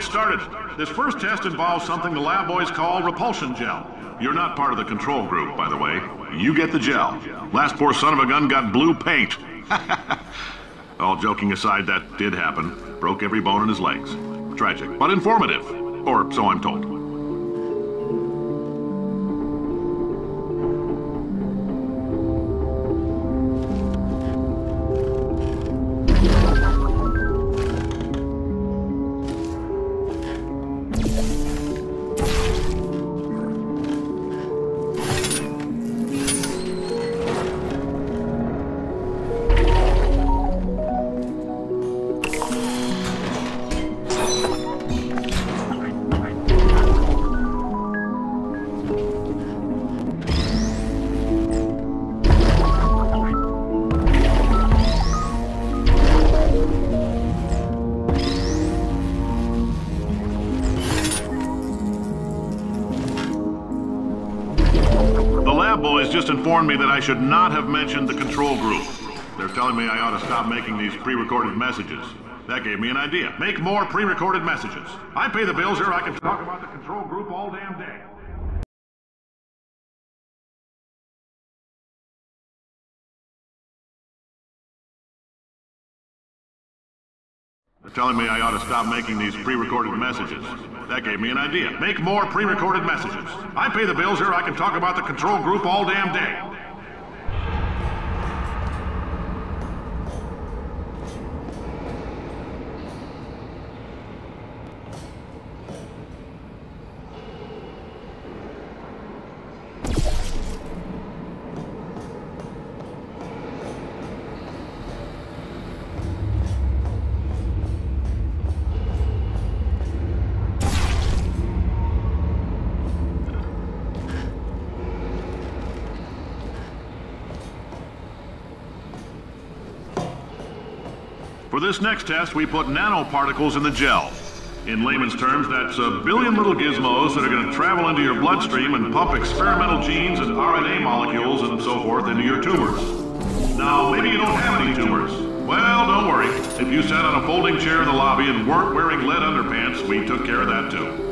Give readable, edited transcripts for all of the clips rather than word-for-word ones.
started. This first test involves something the lab boys call Repulsion Gel. You're not part of the control group, by the way. You get the gel. Last poor son of a gun got blue paint. All joking aside, that did happen. Broke every bone in his legs. Tragic, but informative. Or so I'm told. Boys just informed me that I should not have mentioned the control group. They're telling me I ought to stop making these pre-recorded messages. That gave me an idea. Make more pre-recorded messages. I pay the bills here, I can talk about the control group all damn day. They're telling me I ought to stop making these pre-recorded messages. That gave me an idea. Make more pre-recorded messages. I pay the bills here, I can talk about the control group all damn day. For this next test, we put nano particles in the gel. In layman's terms, that's a billion little gizmos that are going to travel into your bloodstream and pump experimental genes and RNA molecules and so forth into your tumors. Now, maybe you don't have any tumors. Well, don't worry. If you sat on a folding chair in the lobby and weren't wearing lead underpants, we took care of that too.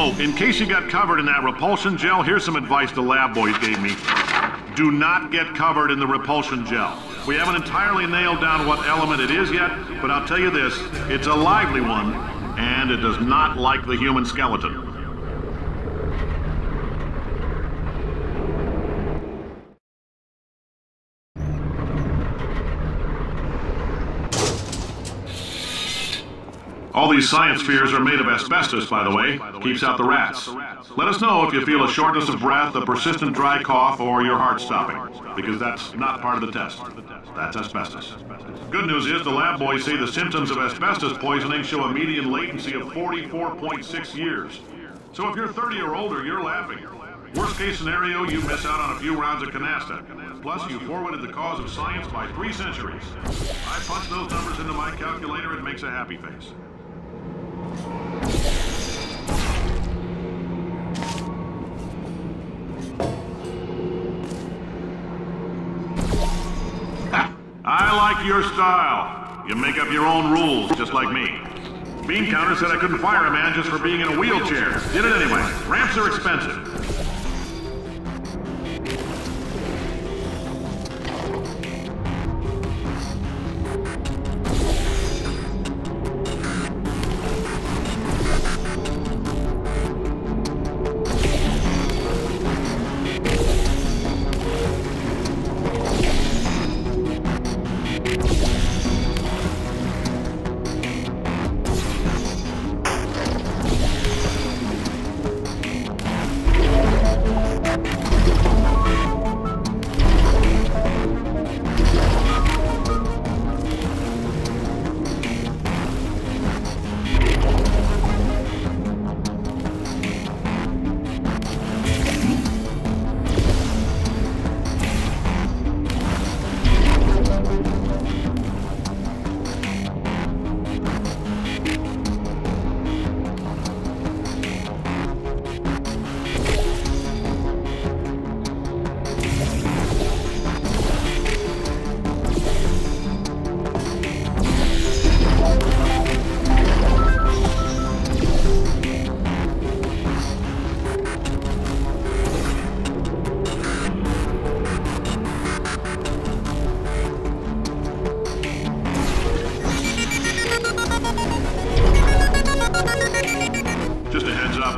Oh, in case you got covered in that repulsion gel, here's some advice the lab boys gave me. Do not get covered in the repulsion gel. We haven't entirely nailed down what element it is yet, but I'll tell you this, it's a lively one, and it does not like the human skeleton. All these science spheres are made of asbestos, by the way. Keeps out the rats. Let us know if you feel a shortness of breath, a persistent dry cough, or your heart stopping, because that's not part of the test. That's asbestos. Good news is the lab boys say the symptoms of asbestos poisoning show a median latency of 44.6 years. So if you're 30 or older, you're laughing. Worst case scenario, you miss out on a few rounds of canasta. Plus, you forwarded the cause of science by 3 centuries. I punch those numbers into my calculator, it makes a happy face. I like your style. You make up your own rules, just like me. Bean Counter said I couldn't fire a man just for being in a wheelchair. Did it anyway. Ramps are expensive.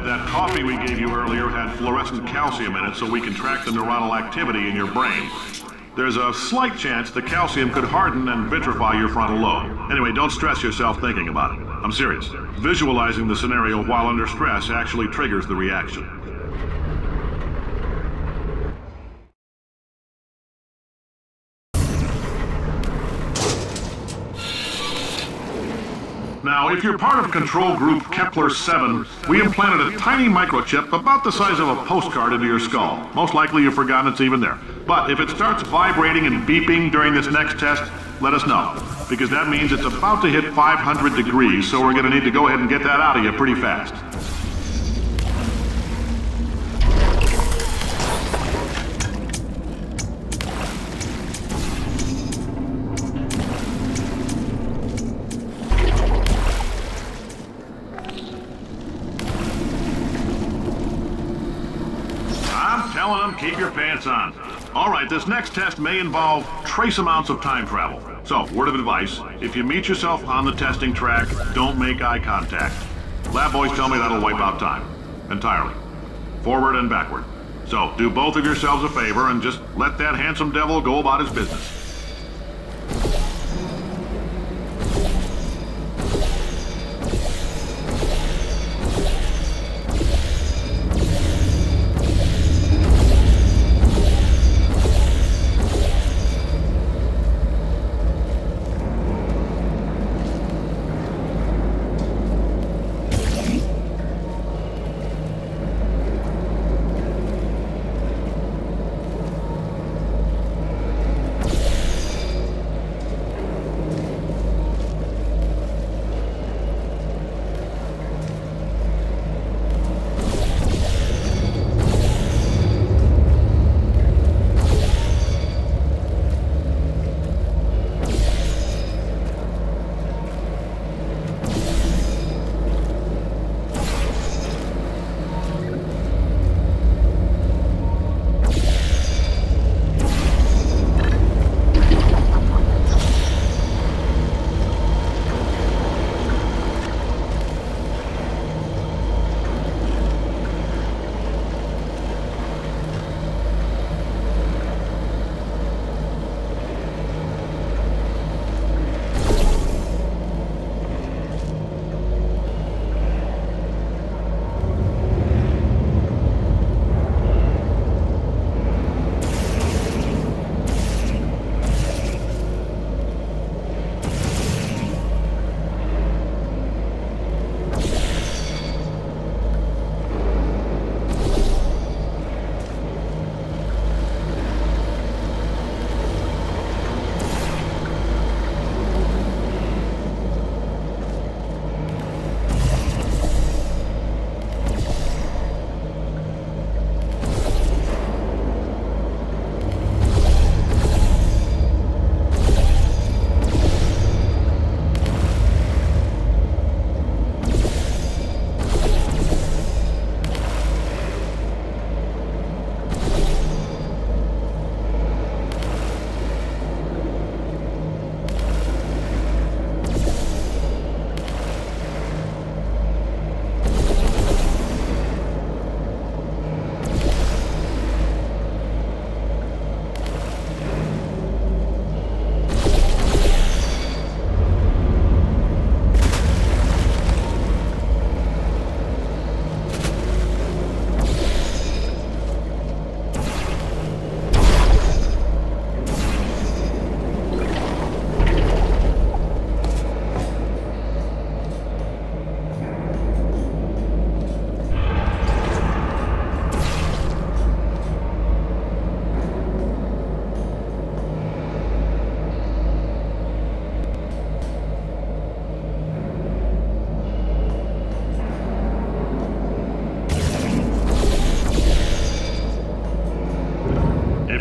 That coffee we gave you earlier had fluorescent calcium in it so we can track the neuronal activity in your brain. There's a slight chance the calcium could harden and vitrify your frontal lobe. Anyway, don't stress yourself thinking about it. I'm serious. Visualizing the scenario while under stress actually triggers the reaction. Now, if you're part of control group Kepler-7, we implanted a tiny microchip about the size of a postcard into your skull. Most likely you've forgotten it's even there. But if it starts vibrating and beeping during this next test, let us know. Because that means it's about to hit 500 degrees, so we're going to need to go ahead and get that out of you pretty fast. Telling them, keep your pants on. All right, this next test may involve trace amounts of time travel. So, word of advice, if you meet yourself on the testing track, don't make eye contact. Lab boys tell me that'll wipe out time. Entirely. Forward and backward. So, do both of yourselves a favor and just let that handsome devil go about his business.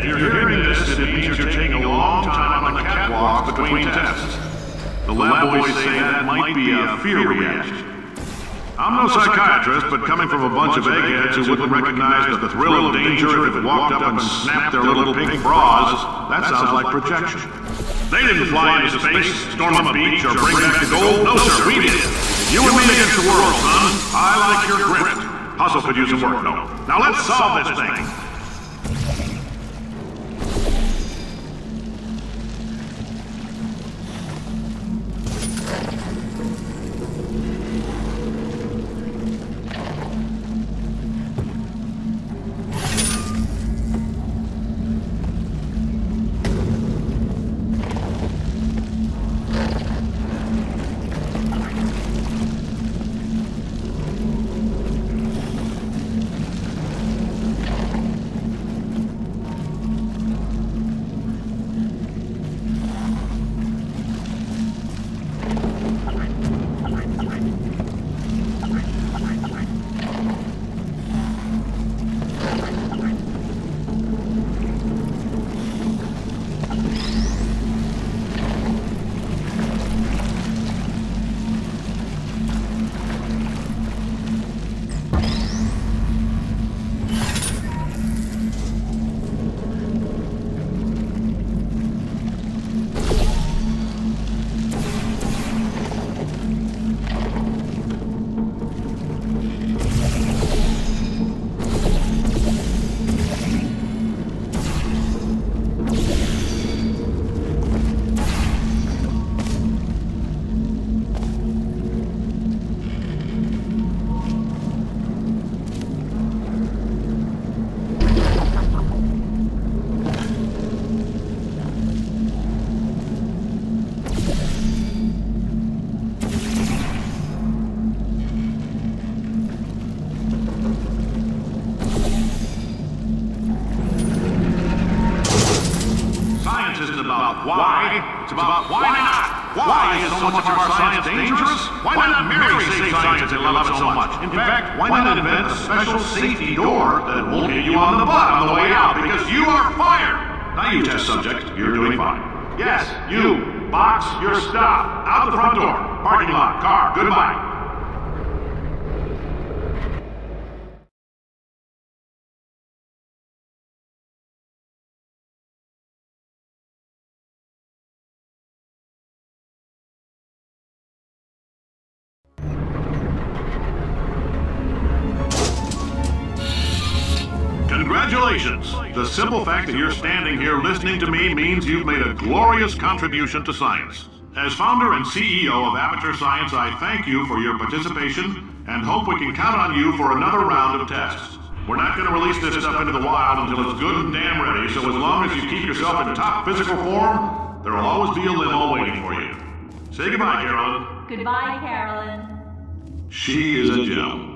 If you're hearing this, it means you're taking a long time on the catwalk between tests. The lab boys say that might be a fear reaction. I'm no psychiatrist, but coming from a bunch of eggheads who wouldn't recognize the thrill of danger if it walked up and snapped their little pink bras, that sounds like projection. They didn't fly into space, storm a beach, or bring back the gold. No, sir, we did. You and me against the world, son. I like your grit. Hustle could use some work, though. Now let's solve this thing. Why? It's about why not? Why is so much of our science dangerous? Why not Mary save science and love it so much? In fact, why not invent a special safety door that won't hit you on the butt on the way out because you are fired? Now you test subject, you're doing fine. Yes, you, box your stuff. Out the front door. Parking lot, car, goodbye. Congratulations! The simple fact that you're standing here listening to me means you've made a glorious contribution to science. As founder and CEO of Aperture Science, I thank you for your participation and hope we can count on you for another round of tests. We're not going to release this stuff into the wild until it's good and damn ready, so as long as you keep yourself in top physical form, there will always be a limo waiting for you. Say goodbye, Carolyn. Goodbye, Carolyn. She is a gem.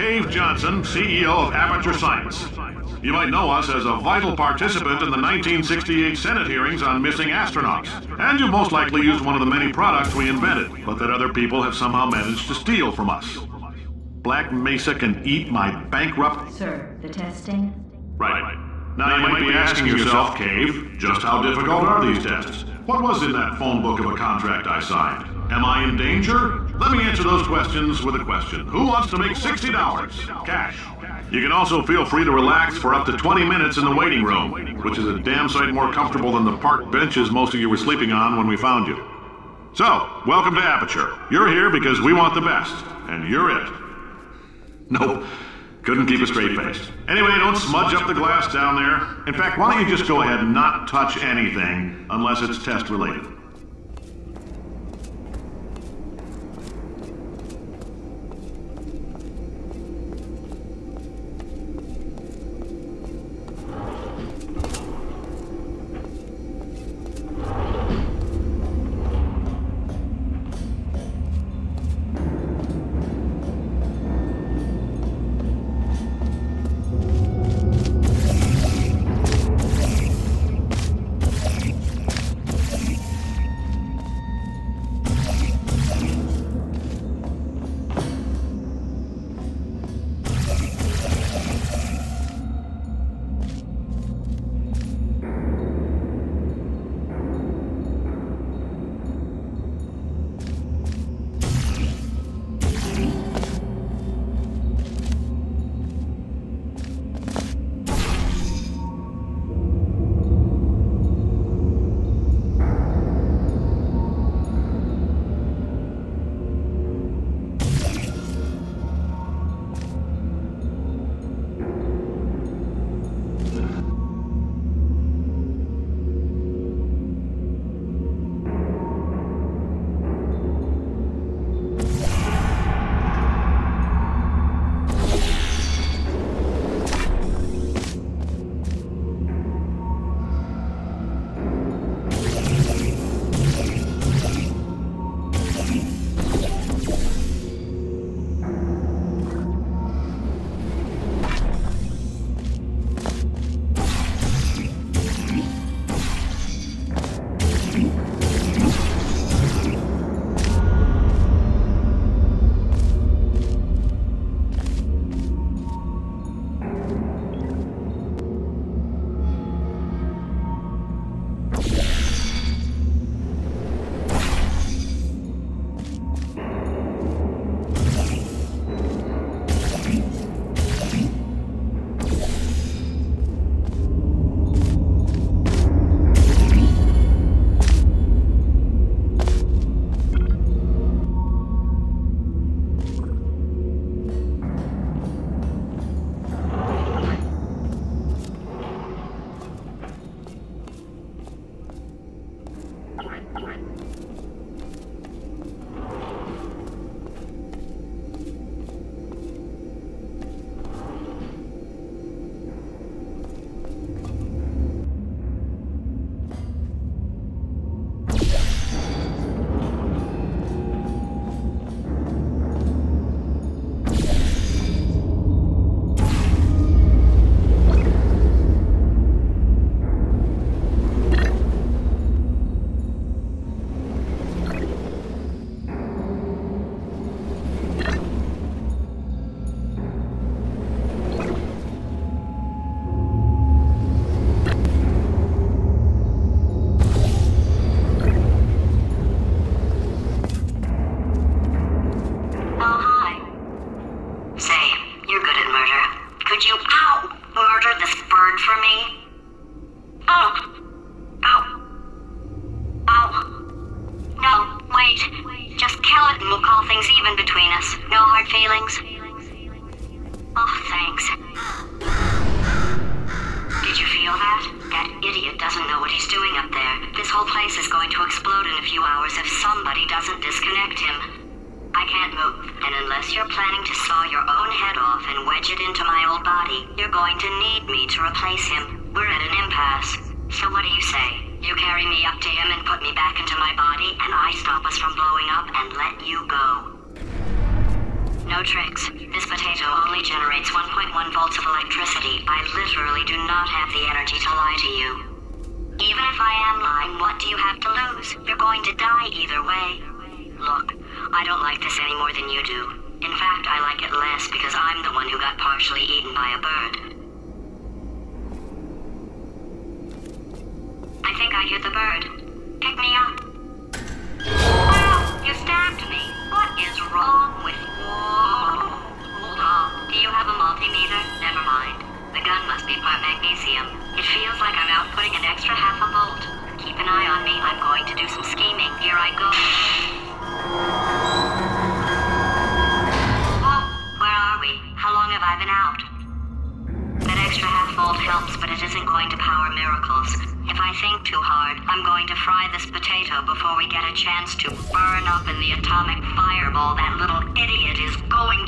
Cave Johnson, CEO of Aperture Science. You might know us as a vital participant in the 1968 Senate hearings on missing astronauts. And you've most likely used one of the many products we invented, but that other people have somehow managed to steal from us. Black Mesa can eat my bankrupt... Sir, the testing? Right. Now you might be asking yourself, Cave, just how difficult are these tests? What was in that phone book of a contract I signed? Am I in danger? Let me answer those questions with a question. Who wants to make $60? Cash. You can also feel free to relax for up to 20 minutes in the waiting room, which is a damn sight more comfortable than the park benches most of you were sleeping on when we found you. So, welcome to Aperture. You're here because we want the best, and you're it. Nope. Couldn't keep a straight face. Anyway, don't smudge up the glass down there. In fact, why don't you just go ahead and not touch anything unless it's test related. No tricks. This potato only generates 1.1 volts of electricity. I literally do not have the energy to lie to you. Even if I am lying, what do you have to lose? You're going to die either way. Look, I don't like this any more than you do. In fact, I like it less because I'm the one who got partially eaten by a bird. I think I hear the bird. Pick me up. Wow, you stabbed me. What is wrong with you? Hold on. Do you have a multimeter? Never mind. The gun must be part magnesium. It feels like I'm outputting an extra half a volt. Keep an eye on me. I'm going to do some scheming. Here I go. Oh, where are we? How long have I been out? That extra half volt helps, but it isn't going to power miracles. If I think too hard, I'm going to fry this potato before we get a chance to burn up in the atomic fireball that little idiot is going...